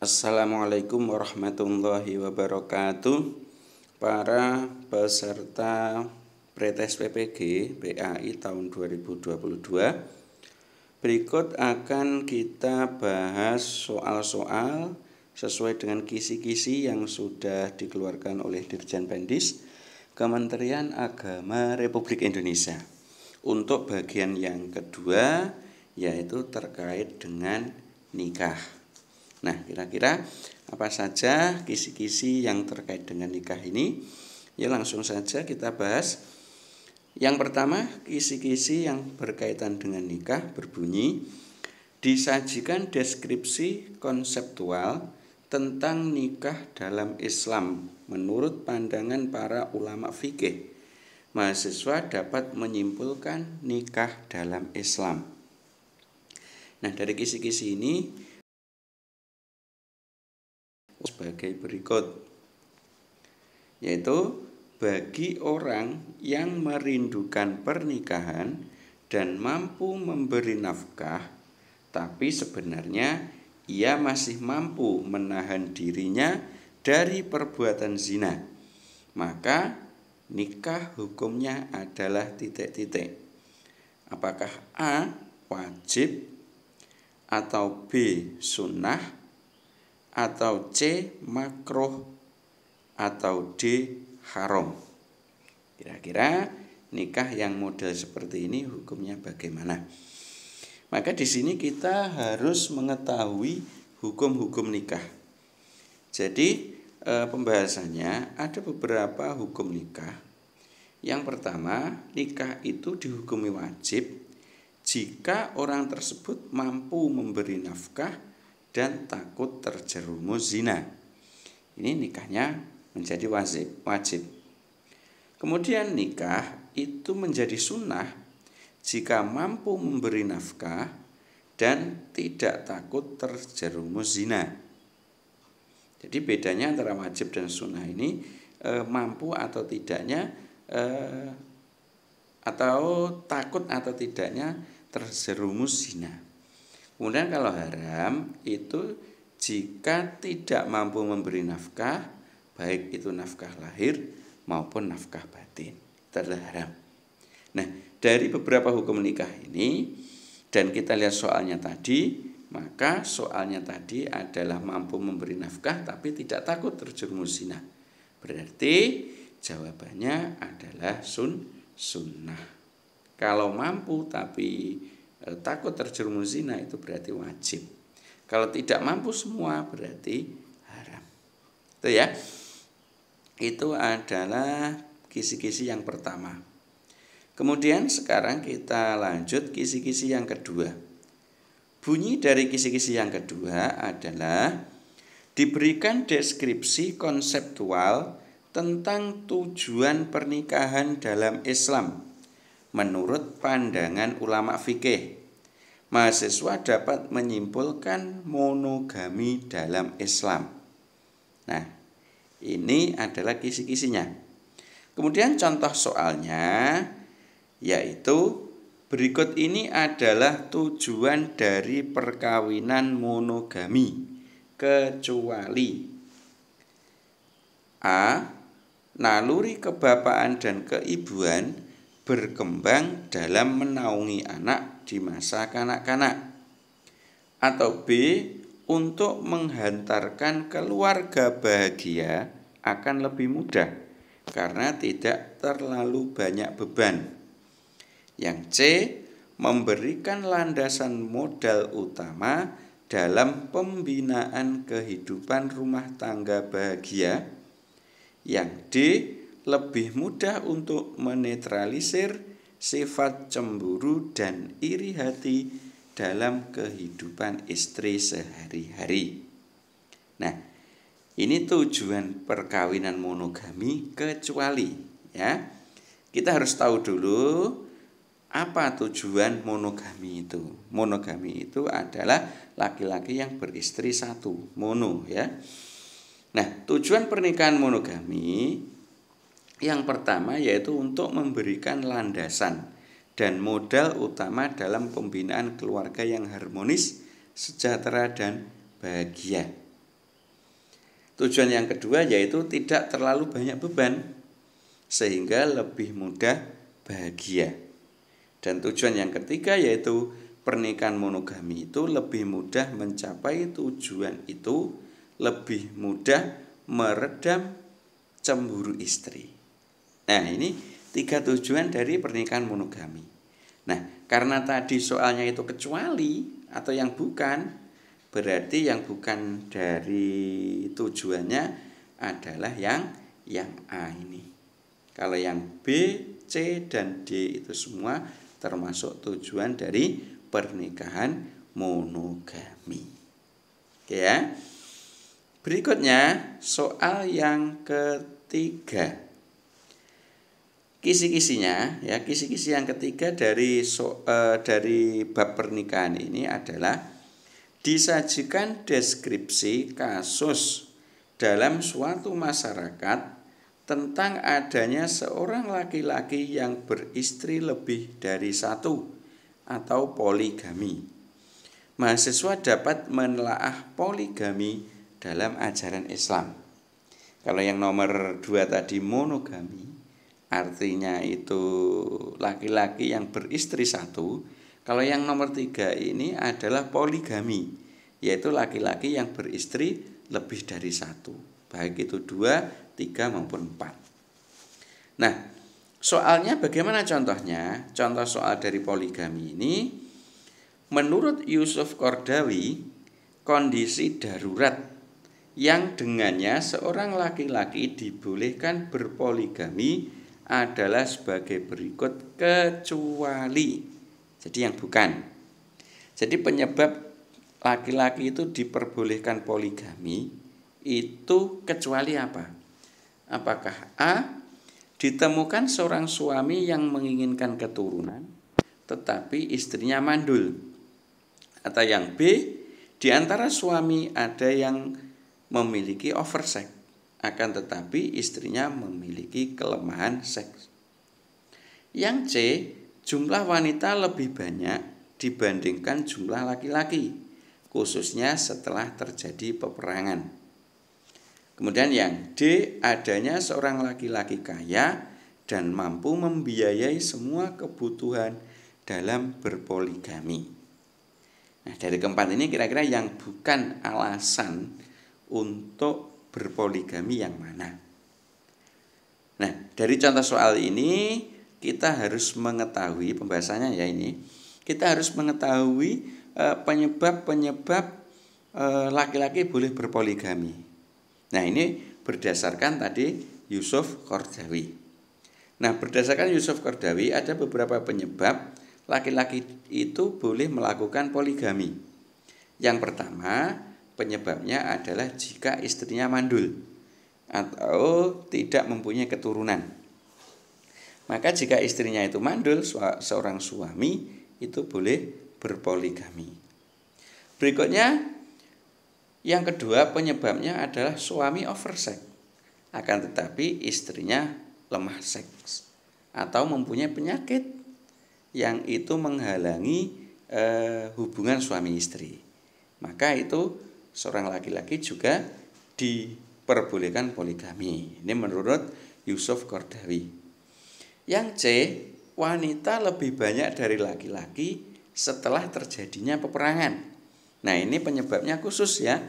Assalamualaikum warahmatullahi wabarakatuh. Para peserta Pretest PPG PAI tahun 2022, berikut akan kita bahas soal-soal sesuai dengan kisi-kisi yang sudah dikeluarkan oleh Dirjen Pendis Kementerian Agama Republik Indonesia. Untuk bagian yang kedua, yaitu terkait dengan nikah. Nah, kira-kira apa saja kisi-kisi yang terkait dengan nikah ini? Ya, langsung saja kita bahas. Yang pertama, kisi-kisi yang berkaitan dengan nikah berbunyi, disajikan deskripsi konseptual tentang nikah dalam Islam menurut pandangan para ulama fikih. Mahasiswa dapat menyimpulkan nikah dalam Islam. Nah, dari kisi-kisi ini sebagai berikut, yaitu bagi orang yang merindukan pernikahan dan mampu memberi nafkah, tapi sebenarnya ia masih mampu menahan dirinya dari perbuatan zina, maka nikah hukumnya adalah titik-titik. Apakah A. wajib, atau B. sunnah, atau C. makruh, atau D. haram. Kira-kira nikah yang model seperti ini hukumnya bagaimana? Maka di sini kita harus mengetahui hukum-hukum nikah. Jadi pembahasannya ada beberapa hukum nikah. Yang pertama, nikah itu dihukumi wajib jika orang tersebut mampu memberi nafkah dan takut terjerumus zina. Ini nikahnya menjadi wajib. Kemudian nikah itu menjadi sunnah jika mampu memberi nafkah dan tidak takut terjerumus zina. Jadi bedanya antara wajib dan sunnah ini mampu atau tidaknya, atau takut atau tidaknya terjerumus zina. Kemudian kalau haram itu jika tidak mampu memberi nafkah, baik itu nafkah lahir maupun nafkah batin, itu adalah haram. Nah, dari beberapa hukum nikah ini dan kita lihat soalnya tadi, maka soalnya tadi adalah mampu memberi nafkah tapi tidak takut terjerumus zina. Berarti jawabannya adalah sunnah. Kalau mampu tapi takut terjerumus zina itu berarti wajib. Kalau tidak mampu semua berarti haram. Itu ya. Itu adalah kisi-kisi yang pertama. Kemudian sekarang kita lanjut kisi-kisi yang kedua. Bunyi dari kisi-kisi yang kedua adalah diberikan deskripsi konseptual tentang tujuan pernikahan dalam Islam menurut pandangan ulama fikih. Mahasiswa dapat menyimpulkan monogami dalam Islam. Nah, ini adalah kisi-kisinya. Kemudian contoh soalnya yaitu berikut ini adalah tujuan dari perkawinan monogami kecuali A. naluri kebapaan dan keibuan berkembang dalam menaungi anak di masa kanak-kanak, atau B. untuk menghantarkan keluarga bahagia akan lebih mudah karena tidak terlalu banyak beban. Yang C. memberikan landasan modal utama dalam pembinaan kehidupan rumah tangga bahagia. Yang D. lebih mudah untuk menetralisir sifat cemburu dan iri hati dalam kehidupan istri sehari-hari. Nah, ini tujuan perkawinan monogami kecuali, ya. Kita harus tahu dulu apa tujuan monogami itu. Monogami itu adalah laki-laki yang beristri satu, mono, ya. Nah, tujuan pernikahan monogami yang pertama yaitu untuk memberikan landasan dan modal utama dalam pembinaan keluarga yang harmonis, sejahtera, dan bahagia. Tujuan yang kedua yaitu tidak terlalu banyak beban sehingga lebih mudah bahagia. Dan tujuan yang ketiga yaitu pernikahan monogami itu lebih mudah mencapai tujuan itu, lebih mudah meredam cemburu istri. Nah, ini 3 tujuan dari pernikahan monogami. Nah, karena tadi soalnya itu kecuali atau yang bukan, berarti yang bukan dari tujuannya adalah yang A ini. Kalau yang B, C, dan D itu semua termasuk tujuan dari pernikahan monogami. Oke ya. Berikutnya soal yang ketiga. Kisi-kisinya ya, kisi-kisi yang ketiga dari bab pernikahan ini adalah disajikan deskripsi kasus dalam suatu masyarakat tentang adanya seorang laki-laki yang beristri lebih dari satu atau poligami. Mahasiswa dapat menelaah poligami dalam ajaran Islam. Kalau yang nomor 2 tadi monogami, artinya itu laki-laki yang beristri satu. Kalau yang nomor 3 ini adalah poligami, yaitu laki-laki yang beristri lebih dari satu, baik itu 2, 3 maupun 4. Nah, soalnya bagaimana contohnya? Contoh soal dari poligami ini, menurut Yusuf Qaradawi, kondisi darurat yang dengannya seorang laki-laki dibolehkan berpoligami adalah sebagai berikut kecuali. Jadi yang bukan. Jadi penyebab laki-laki itu diperbolehkan poligami itu kecuali apa? Apakah A, ditemukan seorang suami yang menginginkan keturunan tetapi istrinya mandul? Atau yang B, di antara suami ada yang memiliki oversex akan tetapi istrinya memiliki kelemahan seks. Yang C, jumlah wanita lebih banyak dibandingkan jumlah laki-laki, khususnya setelah terjadi peperangan. Kemudian yang D, adanya seorang laki-laki kaya dan mampu membiayai semua kebutuhan dalam berpoligami. Nah, dari keempat ini kira-kira yang bukan alasan untuk berpoligami yang mana? Nah, dari contoh soal ini kita harus mengetahui pembahasannya ya ini. Kita harus mengetahui penyebab-penyebab laki-laki boleh berpoligami. Nah, ini berdasarkan tadi Yusuf Qaradawi. Nah, berdasarkan Yusuf Qaradawi ada beberapa penyebab laki-laki itu boleh melakukan poligami. Yang pertama, penyebabnya adalah jika istrinya mandul atau tidak mempunyai keturunan. Maka jika istrinya itu mandul, seorang suami itu boleh berpoligami. Berikutnya, yang kedua penyebabnya adalah suami oversex, akan tetapi istrinya lemah seks atau mempunyai penyakit yang itu menghalangi hubungan suami istri. Maka itu seorang laki-laki juga diperbolehkan poligami. Ini menurut Yusuf Qaradawi. Yang C, wanita lebih banyak dari laki-laki setelah terjadinya peperangan. Nah, ini penyebabnya khusus ya,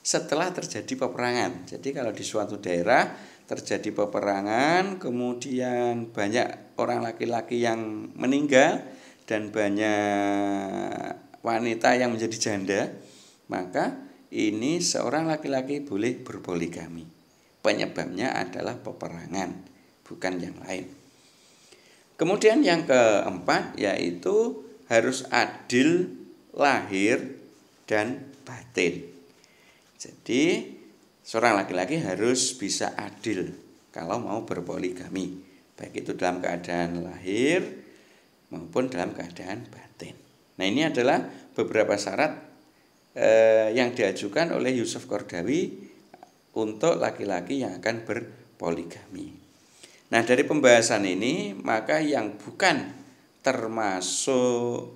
setelah terjadi peperangan. Jadi kalau di suatu daerah terjadi peperangan, kemudian banyak orang laki-laki yang meninggal dan banyak wanita yang menjadi janda, maka ini seorang laki-laki boleh berpoligami. Penyebabnya adalah peperangan, bukan yang lain. Kemudian yang keempat yaitu harus adil lahir dan batin. Jadi seorang laki-laki harus bisa adil kalau mau berpoligami, baik itu dalam keadaan lahir maupun dalam keadaan batin. Nah, ini adalah beberapa syarat yang diajukan oleh Yusuf Qaradawi untuk laki-laki yang akan berpoligami. Nah, dari pembahasan ini maka yang bukan termasuk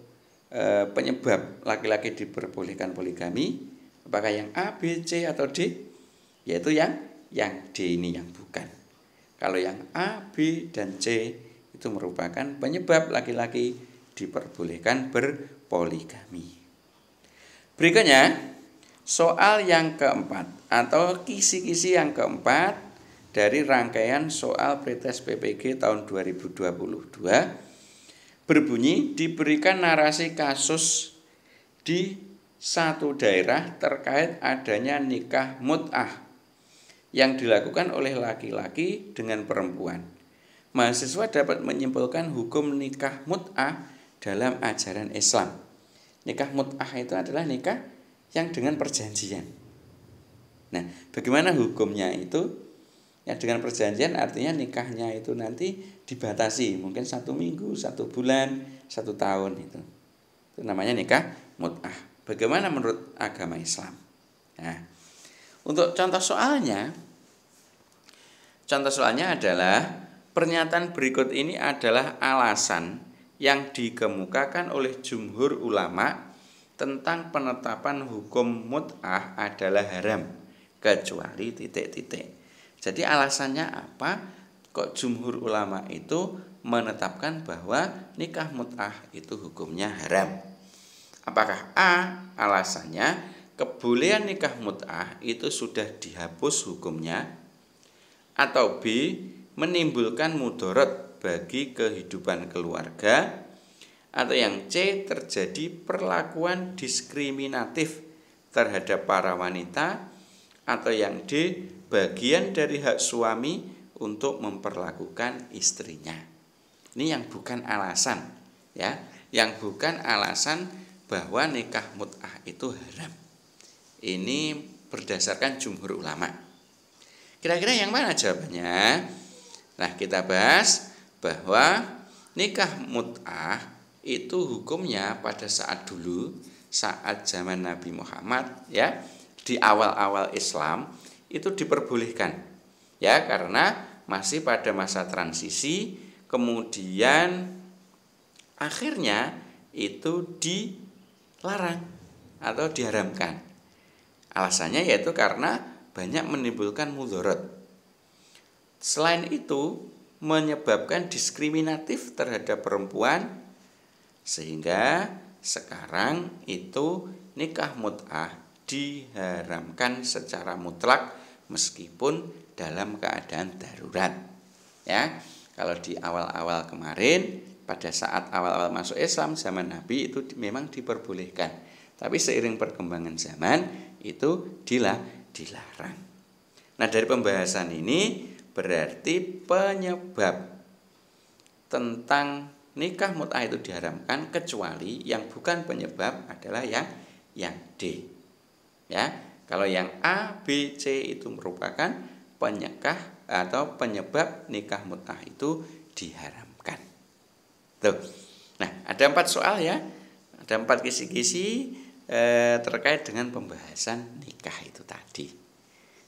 penyebab laki-laki diperbolehkan poligami, apakah yang A, B, C, atau D? yaitu yang D ini yang bukan. Kalau yang A, B, dan C itu merupakan penyebab laki-laki diperbolehkan berpoligami. Berikutnya, soal yang keempat atau kisi-kisi yang keempat dari rangkaian soal pretest PPG tahun 2022 berbunyi diberikan narasi kasus di satu daerah terkait adanya nikah mut'ah yang dilakukan oleh laki-laki dengan perempuan. Mahasiswa dapat menyimpulkan hukum nikah mut'ah dalam ajaran Islam. Nikah mut'ah itu adalah nikah yang dengan perjanjian. Nah, bagaimana hukumnya itu? Yang dengan perjanjian artinya nikahnya itu nanti dibatasi, mungkin 1 minggu, 1 bulan, 1 tahun itu. Itu namanya nikah mut'ah. Bagaimana menurut agama Islam? Nah, untuk contoh soalnya adalah pernyataan berikut ini adalah alasan yang dikemukakan oleh jumhur ulama tentang penetapan hukum mut'ah adalah haram kecuali titik-titik. Jadi alasannya apa? Kok jumhur ulama itu menetapkan bahwa nikah mut'ah itu hukumnya haram? Apakah A, alasannya kebolehan nikah mut'ah itu sudah dihapus hukumnya, atau B, menimbulkan mudarat bagi kehidupan keluarga, atau yang C, terjadi perlakuan diskriminatif terhadap para wanita, atau yang D, bagian dari hak suami untuk memperlakukan istrinya. Ini yang bukan alasan, ya, yang bukan alasan bahwa nikah mut'ah itu haram. Ini berdasarkan jumhur ulama. Kira-kira yang mana jawabannya? Nah, kita bahas bahwa nikah mut'ah itu hukumnya pada saat dulu, saat zaman Nabi Muhammad, ya, di awal-awal Islam itu diperbolehkan, ya, karena masih pada masa transisi, kemudian akhirnya itu dilarang atau diharamkan. Alasannya yaitu karena banyak menimbulkan mudarat. Selain itu, menyebabkan diskriminatif terhadap perempuan, sehingga sekarang itu nikah mut'ah diharamkan secara mutlak meskipun dalam keadaan darurat. Ya, kalau di awal-awal kemarin, pada saat awal-awal masuk Islam zaman Nabi itu memang diperbolehkan. Tapi seiring perkembangan zaman itu dilarang. Nah, dari pembahasan ini berarti penyebab tentang nikah mut'ah itu diharamkan kecuali yang bukan penyebab adalah yang D. Ya, kalau yang A, B, C itu merupakan penyekah atau penyebab nikah mut'ah itu diharamkan. Tuh. Nah, ada 4 soal ya. Ada 4 kisi-kisi terkait dengan pembahasan nikah itu tadi.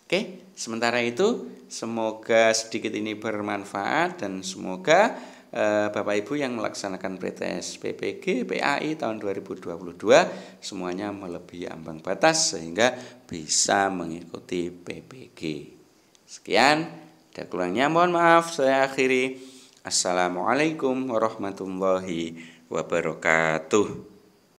Oke, sementara itu semoga sedikit ini bermanfaat dan semoga Bapak Ibu yang melaksanakan pretest PPG PAI tahun 2022 semuanya melebihi ambang batas sehingga bisa mengikuti PPG. Sekian, ada kurangnya mohon maaf, saya akhiri. Assalamualaikum warahmatullahi wabarakatuh.